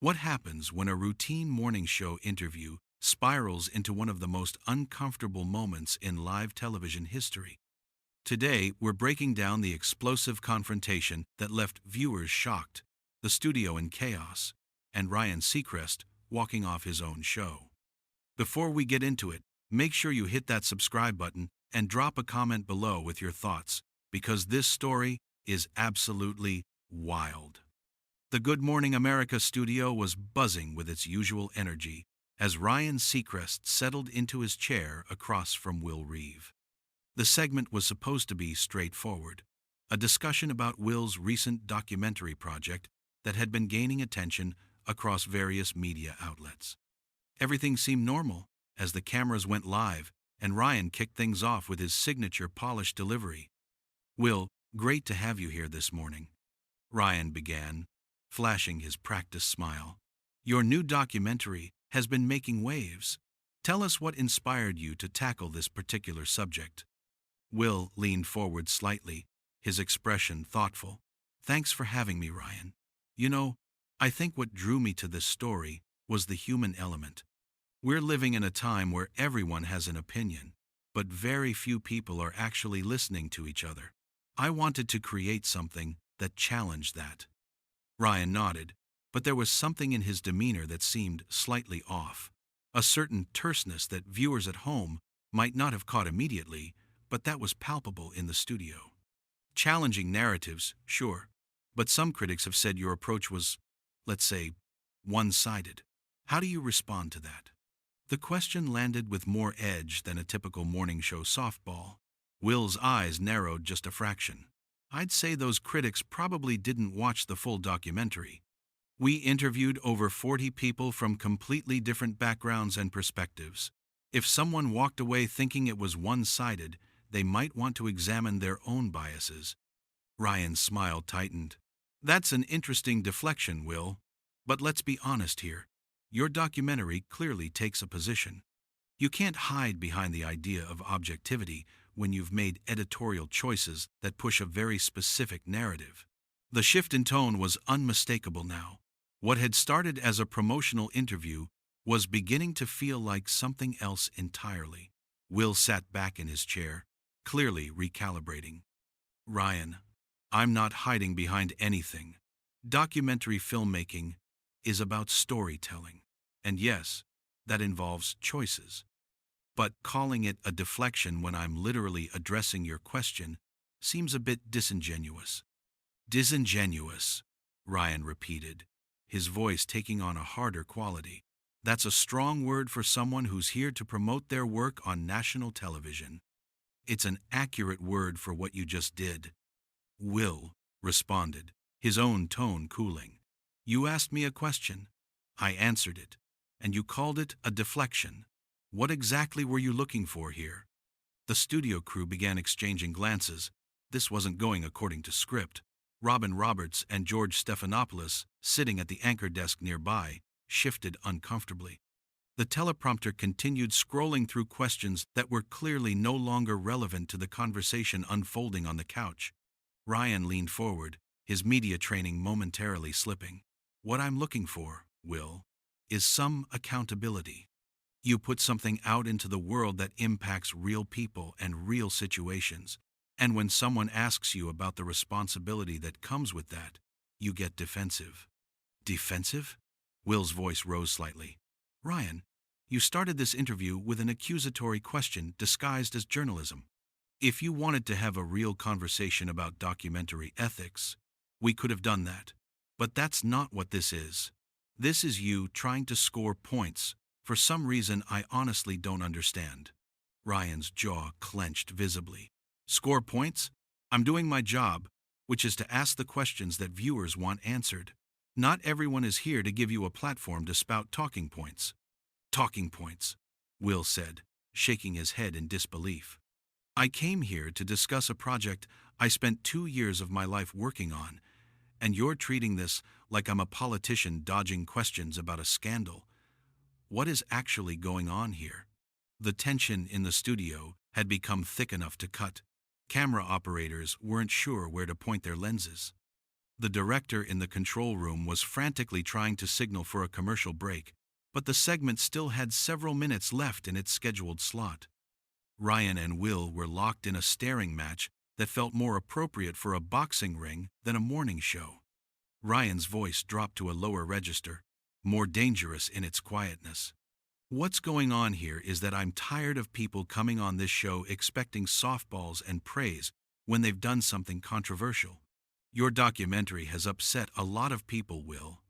What happens when a routine morning show interview spirals into one of the most uncomfortable moments in live television history? Today, we're breaking down the explosive confrontation that left viewers shocked, the studio in chaos, and Ryan Seacrest walking off his own show. Before we get into it, make sure you hit that subscribe button and drop a comment below with your thoughts, because this story is absolutely wild. The Good Morning America studio was buzzing with its usual energy as Ryan Seacrest settled into his chair across from Will Reeve. The segment was supposed to be straightforward, a discussion about Will's recent documentary project that had been gaining attention across various media outlets. Everything seemed normal as the cameras went live and Ryan kicked things off with his signature polished delivery. "Will, great to have you here this morning," Ryan began, flashing his practiced smile. "Your new documentary has been making waves. Tell us what inspired you to tackle this particular subject." Will leaned forward slightly, his expression thoughtful. "Thanks for having me, Ryan. You know, I think what drew me to this story was the human element. We're living in a time where everyone has an opinion, but very few people are actually listening to each other. I wanted to create something that challenged that." Ryan nodded, but there was something in his demeanor that seemed slightly off. A certain terseness that viewers at home might not have caught immediately, but that was palpable in the studio. Challenging narratives, sure, but some critics have said your approach was, let's say, one-sided. How do you respond to that? The question landed with more edge than a typical morning show softball. Will's eyes narrowed just a fraction. "I'd say those critics probably didn't watch the full documentary. We interviewed over 40 people from completely different backgrounds and perspectives. If someone walked away thinking it was one-sided, they might want to examine their own biases." Ryan's smile tightened. "That's an interesting deflection, Will. But let's be honest here. Your documentary clearly takes a position. You can't hide behind the idea of objectivity when you've made editorial choices that push a very specific narrative." The shift in tone was unmistakable now. What had started as a promotional interview was beginning to feel like something else entirely. Will sat back in his chair, clearly recalibrating. "Ryan, I'm not hiding behind anything. Documentary filmmaking is about storytelling. And yes, that involves choices. But calling it a deflection when I'm literally addressing your question seems a bit disingenuous." "Disingenuous," Ryan repeated, his voice taking on a harder quality. "That's a strong word for someone who's here to promote their work on national television. It's an accurate word for what you just did." Will responded, his own tone cooling. "You asked me a question. I answered it. And you called it a deflection. What exactly were you looking for here?" The studio crew began exchanging glances. This wasn't going according to script. Robin Roberts and George Stephanopoulos, sitting at the anchor desk nearby, shifted uncomfortably. The teleprompter continued scrolling through questions that were clearly no longer relevant to the conversation unfolding on the couch. Ryan leaned forward, his media training momentarily slipping. "What I'm looking for, Will, is some accountability. You put something out into the world that impacts real people and real situations, and when someone asks you about the responsibility that comes with that, you get defensive." "Defensive?" Will's voice rose slightly. "Ryan, you started this interview with an accusatory question disguised as journalism. If you wanted to have a real conversation about documentary ethics, we could have done that. But that's not what this is. This is you trying to score points for some reason I honestly don't understand." Ryan's jaw clenched visibly. "Score points? I'm doing my job, which is to ask the questions that viewers want answered. Not everyone is here to give you a platform to spout talking points." "Talking points," Will said, shaking his head in disbelief. "I came here to discuss a project I spent 2 years of my life working on, and you're treating this like I'm a politician dodging questions about a scandal. What is actually going on here?" The tension in the studio had become thick enough to cut. Camera operators weren't sure where to point their lenses. The director in the control room was frantically trying to signal for a commercial break, but the segment still had several minutes left in its scheduled slot. Ryan and Will were locked in a staring match that felt more appropriate for a boxing ring than a morning show. Ryan's voice dropped to a lower register, more dangerous in its quietness. What's going on here is that I'm tired of people coming on this show expecting softballs and praise when they've done something controversial. Your documentary has upset a lot of people, Will,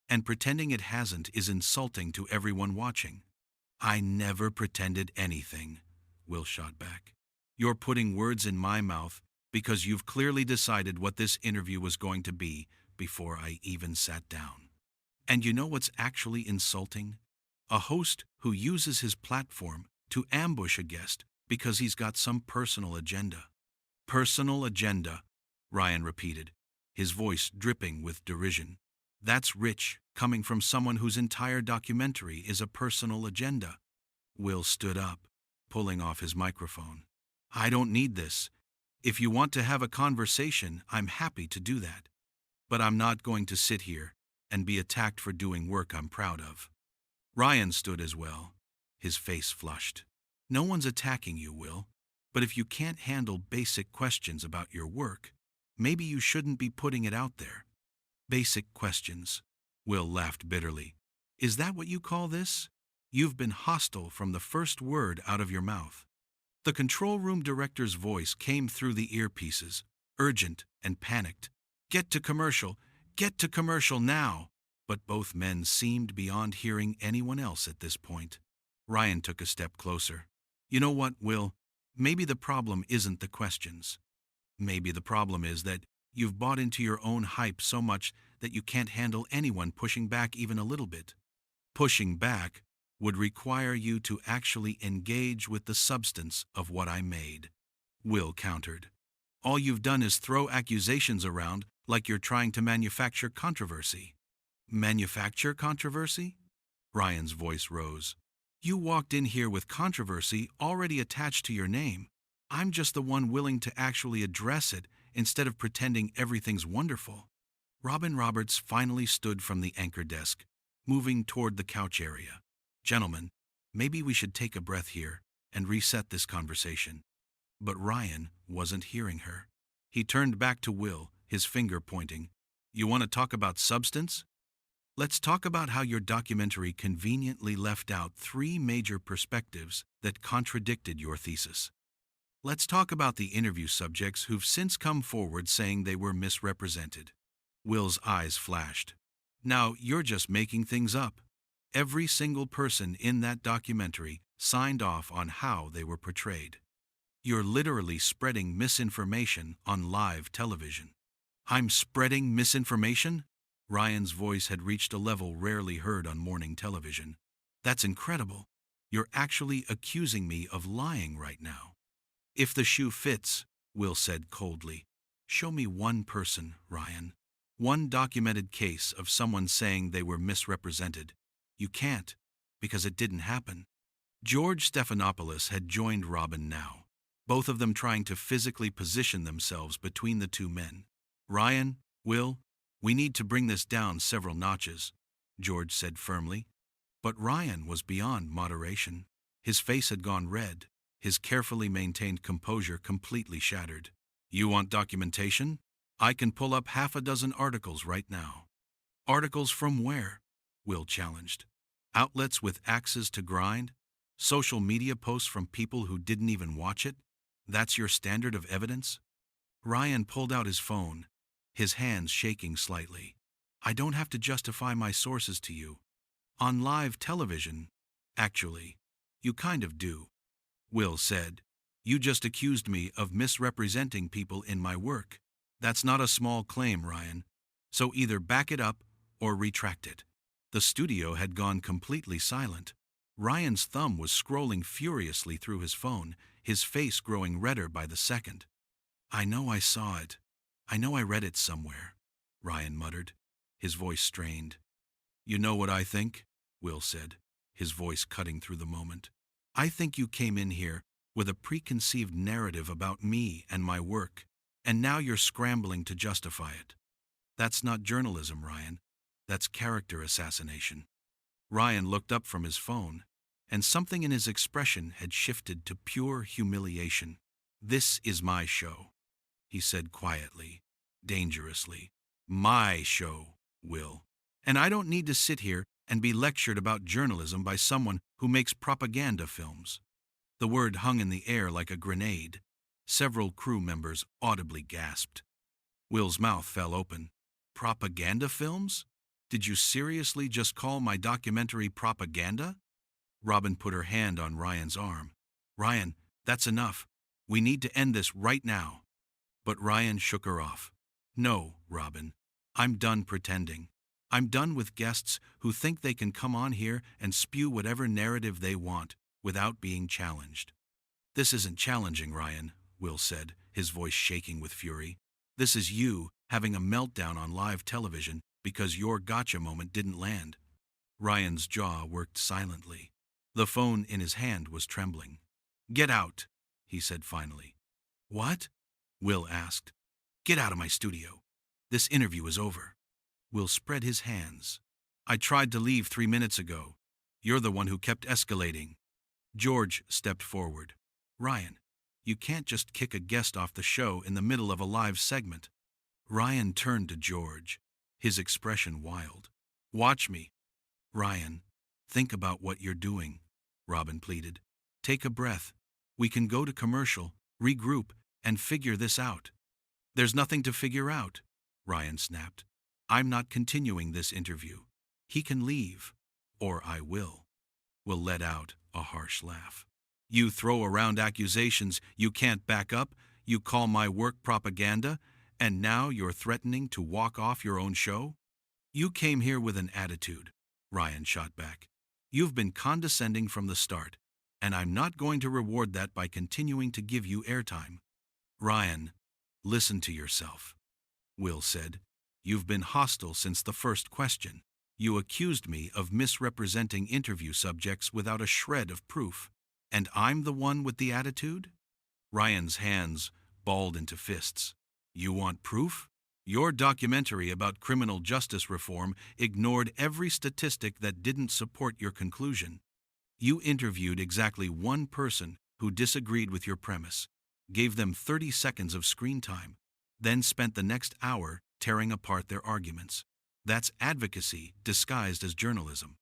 and pretending it hasn't is insulting to everyone watching. I never pretended anything, Will shot back. You're putting words in my mouth because you've clearly decided what this interview was going to be before I even sat down. And you know what's actually insulting? A host who uses his platform to ambush a guest because he's got some personal agenda. Personal agenda, Ryan repeated, his voice dripping with derision. That's rich, coming from someone whose entire documentary is a personal agenda. Will stood up, pulling off his microphone. I don't need this. If you want to have a conversation, I'm happy to do that. But I'm not going to sit here and be attacked for doing work I'm proud of. Ryan stood as well, his face flushed. No one's attacking you, Will, but if you can't handle basic questions about your work, maybe you shouldn't be putting it out there. Basic questions. Will laughed bitterly. Is that what you call this? You've been hostile from the first word out of your mouth. The control room director's voice came through the earpieces, urgent and panicked. Get to commercial now! But both men seemed beyond hearing anyone else at this point. Ryan took a step closer. You know what, Will? Maybe the problem isn't the questions. Maybe the problem is that you've bought into your own hype so much that you can't handle anyone pushing back even a little bit. Pushing back would require you to actually engage with the substance of what I made, Will countered. All you've done is throw accusations around like you're trying to manufacture controversy. Manufacture controversy? Ryan's voice rose. You walked in here with controversy already attached to your name. I'm just the one willing to actually address it instead of pretending everything's wonderful. Robin Roberts finally stood from the anchor desk, moving toward the couch area. Gentlemen, maybe we should take a breath here and reset this conversation. But Ryan wasn't hearing her. He turned back to Will, his finger pointing. You want to talk about substance? Let's talk about how your documentary conveniently left out 3 major perspectives that contradicted your thesis. Let's talk about the interview subjects who've since come forward saying they were misrepresented. Will's eyes flashed. Now you're just making things up. Every single person in that documentary signed off on how they were portrayed. You're literally spreading misinformation on live television. I'm spreading misinformation? Ryan's voice had reached a level rarely heard on morning television. That's incredible. You're actually accusing me of lying right now. If the shoe fits, Will said coldly, show me one person, Ryan. One documented case of someone saying they were misrepresented. You can't, because it didn't happen. George Stephanopoulos had joined Robin now, both of them trying to physically position themselves between the two men. Ryan, Will, we need to bring this down several notches, George said firmly. But Ryan was beyond moderation. His face had gone red, his carefully maintained composure completely shattered. You want documentation? I can pull up 6 articles right now. Articles from where? Will challenged. Outlets with axes to grind? Social media posts from people who didn't even watch it? That's your standard of evidence? Ryan pulled out his phone, his hands shaking slightly. I don't have to justify my sources to you. On live television, actually, you kind of do. Will said, you just accused me of misrepresenting people in my work. That's not a small claim, Ryan. So either back it up or retract it. The studio had gone completely silent. Ryan's thumb was scrolling furiously through his phone, his face growing redder by the second. I know I saw it. I know I read it somewhere, Ryan muttered, his voice strained. You know what I think? Will said, his voice cutting through the moment. I think you came in here with a preconceived narrative about me and my work, and now you're scrambling to justify it. That's not journalism, Ryan. That's character assassination. Ryan looked up from his phone, and something in his expression had shifted to pure humiliation. This is my show, he said quietly, dangerously. My show, Will. And I don't need to sit here and be lectured about journalism by someone who makes propaganda films. The word hung in the air like a grenade. Several crew members audibly gasped. Will's mouth fell open. Propaganda films? Did you seriously just call my documentary propaganda? Robin put her hand on Ryan's arm. Ryan, that's enough. We need to end this right now. But Ryan shook her off. No, Robin. I'm done pretending. I'm done with guests who think they can come on here and spew whatever narrative they want without being challenged. This isn't challenging, Ryan, Will said, his voice shaking with fury. This is you having a meltdown on live television because your gotcha moment didn't land. Ryan's jaw worked silently. The phone in his hand was trembling. Get out, he said finally. What? Will asked. Get out of my studio. This interview is over. Will spread his hands. I tried to leave 3 minutes ago. You're the one who kept escalating. George stepped forward. Ryan, you can't just kick a guest off the show in the middle of a live segment. Ryan turned to George, his expression wild. Watch me. Ryan, think about what you're doing, Robin pleaded. Take a breath. We can go to commercial, regroup, and figure this out. There's nothing to figure out, Ryan snapped. I'm not continuing this interview. He can leave, or I will. Will let out a harsh laugh. You throw around accusations you can't back up, you call my work propaganda, and now you're threatening to walk off your own show? You came here with an attitude, Ryan shot back. You've been condescending from the start, and I'm not going to reward that by continuing to give you airtime. Ryan, listen to yourself, Will said. You've been hostile since the first question. You accused me of misrepresenting interview subjects without a shred of proof. And I'm the one with the attitude? Ryan's hands balled into fists. You want proof? Your documentary about criminal justice reform ignored every statistic that didn't support your conclusion. You interviewed exactly one person who disagreed with your premise, gave them 30 seconds of screen time, then spent the next hour tearing apart their arguments. That's advocacy disguised as journalism.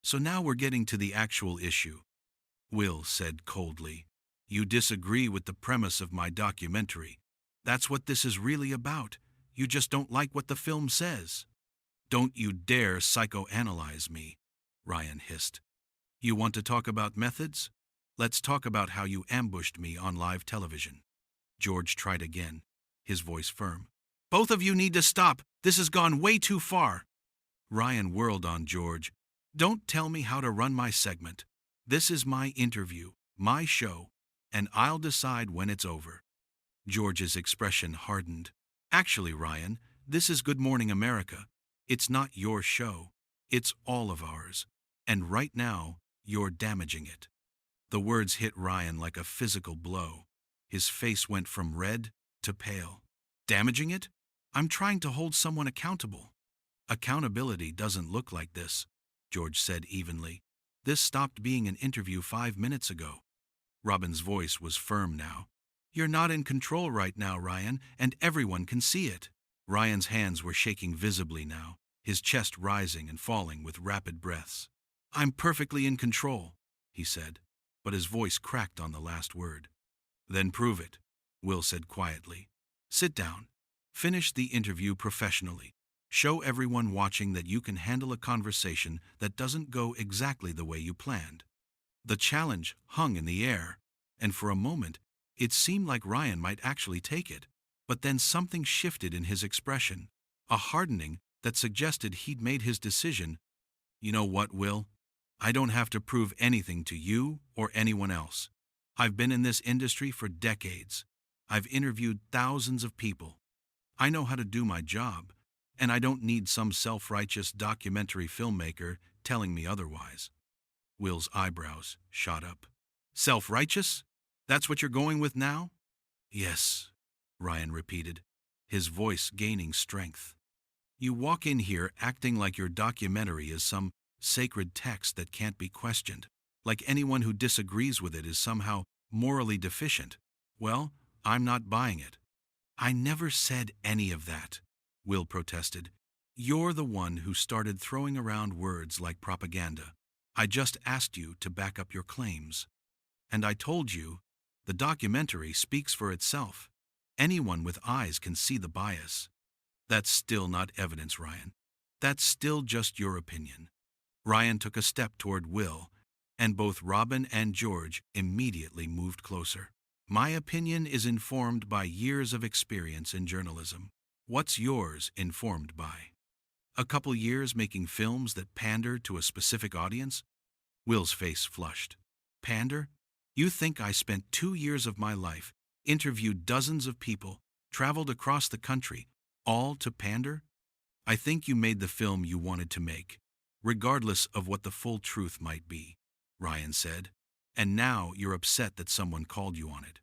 So now we're getting to the actual issue, Will said coldly. You disagree with the premise of my documentary. That's what this is really about. You just don't like what the film says. Don't you dare psychoanalyze me, Ryan hissed. You want to talk about methods? Let's talk about how you ambushed me on live television. George tried again, his voice firm. Both of you need to stop. This has gone way too far. Ryan whirled on George. Don't tell me how to run my segment. This is my interview, my show, and I'll decide when it's over. George's expression hardened. Actually, Ryan, this is Good Morning America. It's not your show. It's all of ours. And right now, you're damaging it. The words hit Ryan like a physical blow. His face went from red to pale. Damaging it? I'm trying to hold someone accountable. Accountability doesn't look like this, George said evenly. This stopped being an interview 5 minutes ago. Robin's voice was firm now. You're not in control right now, Ryan, and everyone can see it. Ryan's hands were shaking visibly now, his chest rising and falling with rapid breaths. I'm perfectly in control, he said, but his voice cracked on the last word. Then prove it, Will said quietly. Sit down. Finish the interview professionally. Show everyone watching that you can handle a conversation that doesn't go exactly the way you planned. The challenge hung in the air, and for a moment, it seemed like Ryan might actually take it. But then something shifted in his expression, a hardening that suggested he'd made his decision. You know what, Will? I don't have to prove anything to you or anyone else. I've been in this industry for decades. I've interviewed thousands of people. I know how to do my job, and I don't need some self-righteous documentary filmmaker telling me otherwise. Will's eyebrows shot up. Self-righteous? That's what you're going with now? Yes, Ryan repeated, his voice gaining strength. You walk in here acting like your documentary is some sacred text that can't be questioned, like anyone who disagrees with it is somehow morally deficient. Well, I'm not buying it. I never said any of that, Will protested. You're the one who started throwing around words like propaganda. I just asked you to back up your claims. And I told you, the documentary speaks for itself. Anyone with eyes can see the bias. That's still not evidence, Ryan. That's still just your opinion. Ryan took a step toward Will, and both Robin and George immediately moved closer. My opinion is informed by years of experience in journalism. What's yours informed by? A couple years making films that pander to a specific audience? Will's face flushed. Pander? You think I spent 2 years of my life, interviewed dozens of people, traveled across the country, all to pander? I think you made the film you wanted to make, regardless of what the full truth might be, Ryan said. And now you're upset that someone called you on it.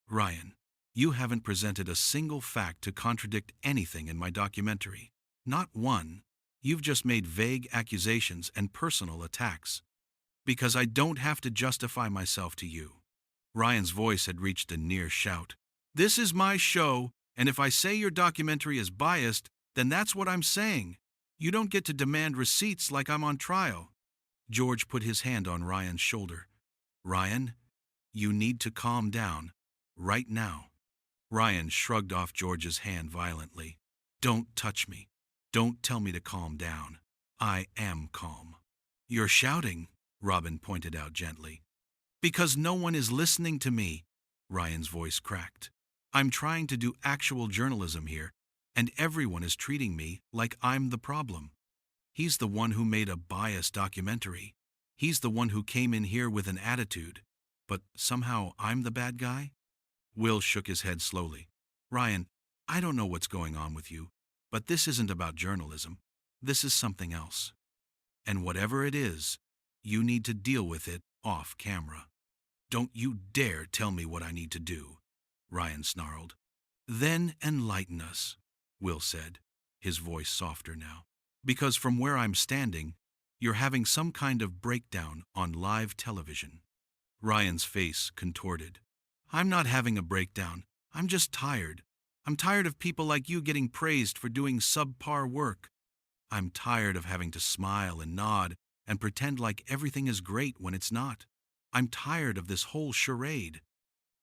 Ryan, you haven't presented a single fact to contradict anything in my documentary. Not one. You've just made vague accusations and personal attacks. Because I don't have to justify myself to you. Ryan's voice had reached a near shout. This is my show, and if I say your documentary is biased, then that's what I'm saying. You don't get to demand receipts like I'm on trial. George put his hand on Ryan's shoulder. Ryan, you need to calm down, right now. Ryan shrugged off George's hand violently. Don't touch me. Don't tell me to calm down. I am calm. You're shouting, Robin pointed out gently. Because no one is listening to me, Ryan's voice cracked. I'm trying to do actual journalism here, and everyone is treating me like I'm the problem. He's the one who made a biased documentary. He's the one who came in here with an attitude. But somehow I'm the bad guy? Will shook his head slowly. Ryan, I don't know what's going on with you, but this isn't about journalism. This is something else. And whatever it is, you need to deal with it off camera. Don't you dare tell me what I need to do, Ryan snarled. Then enlighten us, Will said, his voice softer now. Because from where I'm standing, you're having some kind of breakdown on live television. Ryan's face contorted. I'm not having a breakdown. I'm just tired. I'm tired of people like you getting praised for doing subpar work. I'm tired of having to smile and nod and pretend like everything is great when it's not. I'm tired of this whole charade.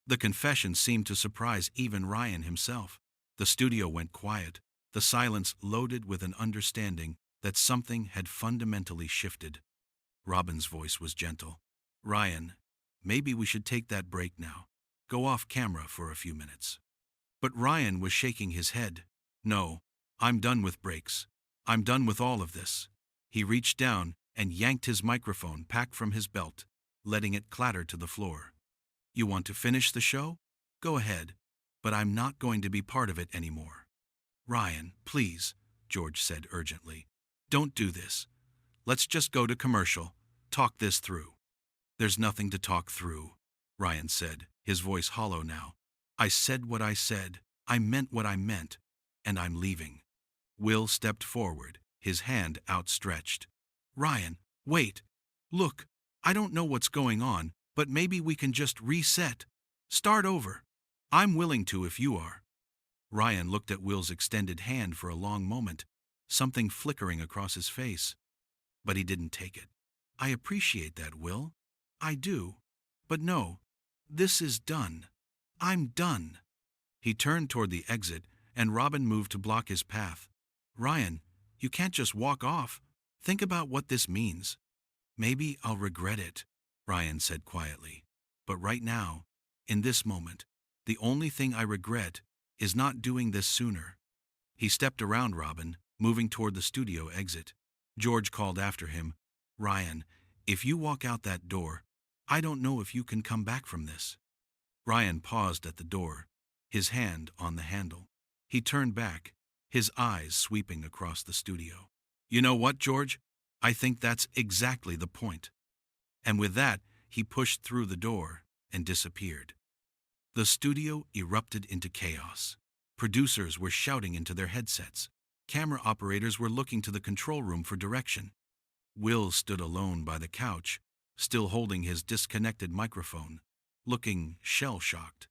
The confession seemed to surprise even Ryan himself. The studio went quiet, the silence loaded with an understanding that something had fundamentally shifted. Robin's voice was gentle. Ryan, maybe we should take that break now. Go off camera for a few minutes. But Ryan was shaking his head. No, I'm done with breaks. I'm done with all of this. He reached down and yanked his microphone pack from his belt, letting it clatter to the floor. You want to finish the show? Go ahead, but I'm not going to be part of it anymore. Ryan, please, George said urgently. Don't do this. Let's just go to commercial. Talk this through. There's nothing to talk through, Ryan said, his voice hollow now. I said what I said, I meant what I meant, and I'm leaving. Will stepped forward, his hand outstretched. Ryan, wait. Look, I don't know what's going on, but maybe we can just reset. Start over. I'm willing to if you are. Ryan looked at Will's extended hand for a long moment, something flickering across his face. But he didn't take it. I appreciate that, Will. I do. But no, this is done. I'm done. He turned toward the exit, and Robin moved to block his path. Ryan, you can't just walk off. Think about what this means. Maybe I'll regret it, Ryan said quietly. But right now, in this moment, the only thing I regret is not doing this sooner. He stepped around Robin, moving toward the studio exit. George called after him, Ryan, if you walk out that door, I don't know if you can come back from this. Ryan paused at the door, his hand on the handle. He turned back, his eyes sweeping across the studio. You know what, George? I think that's exactly the point. And with that, he pushed through the door and disappeared. The studio erupted into chaos. Producers were shouting into their headsets. Camera operators were looking to the control room for direction. Will stood alone by the couch, still holding his disconnected microphone, looking shell-shocked.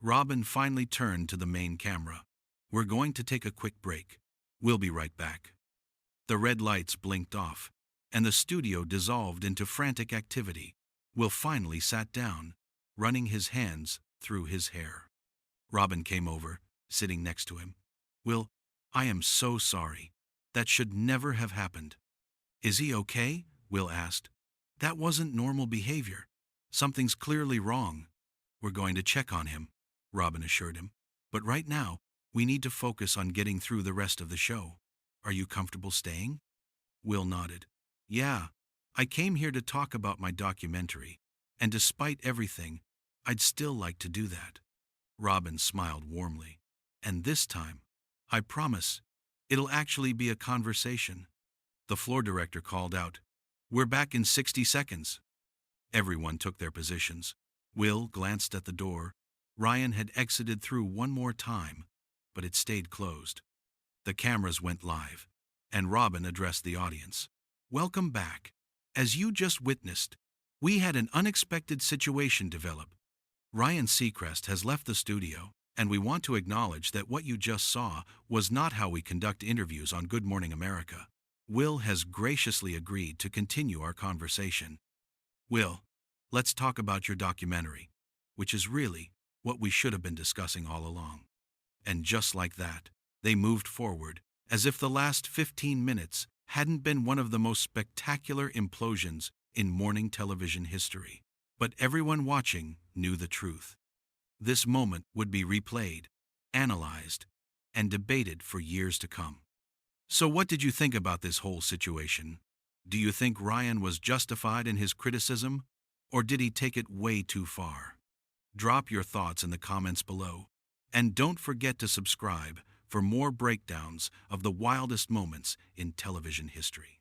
Robin finally turned to the main camera. "We're going to take a quick break. We'll be right back." The red lights blinked off, and the studio dissolved into frantic activity. Will finally sat down, running his hands through his hair. Robin came over, sitting next to him. "Will, I am so sorry. That should never have happened." "Is he okay?" Will asked. "That wasn't normal behavior. Something's clearly wrong." "We're going to check on him," Robin assured him. "But right now, we need to focus on getting through the rest of the show. Are you comfortable staying?" Will nodded. "Yeah, I came here to talk about my documentary, and despite everything, I'd still like to do that." Robin smiled warmly. "And this time, I promise, it'll actually be a conversation." The floor director called out, "We're back in 60 seconds. Everyone took their positions. Will glanced at the door. Ryan had exited through one more time, but it stayed closed. The cameras went live, and Robin addressed the audience. "Welcome back. As you just witnessed, we had an unexpected situation develop. Ryan Seacrest has left the studio, and we want to acknowledge that what you just saw was not how we conduct interviews on Good Morning America. Will has graciously agreed to continue our conversation. Will, let's talk about your documentary, which is really what we should have been discussing all along." And just like that, they moved forward, as if the last 15 minutes hadn't been one of the most spectacular implosions in morning television history. But everyone watching knew the truth. This moment would be replayed, analyzed, and debated for years to come. So what did you think about this whole situation? Do you think Ryan was justified in his criticism, or did he take it way too far? Drop your thoughts in the comments below, and don't forget to subscribe for more breakdowns of the wildest moments in television history.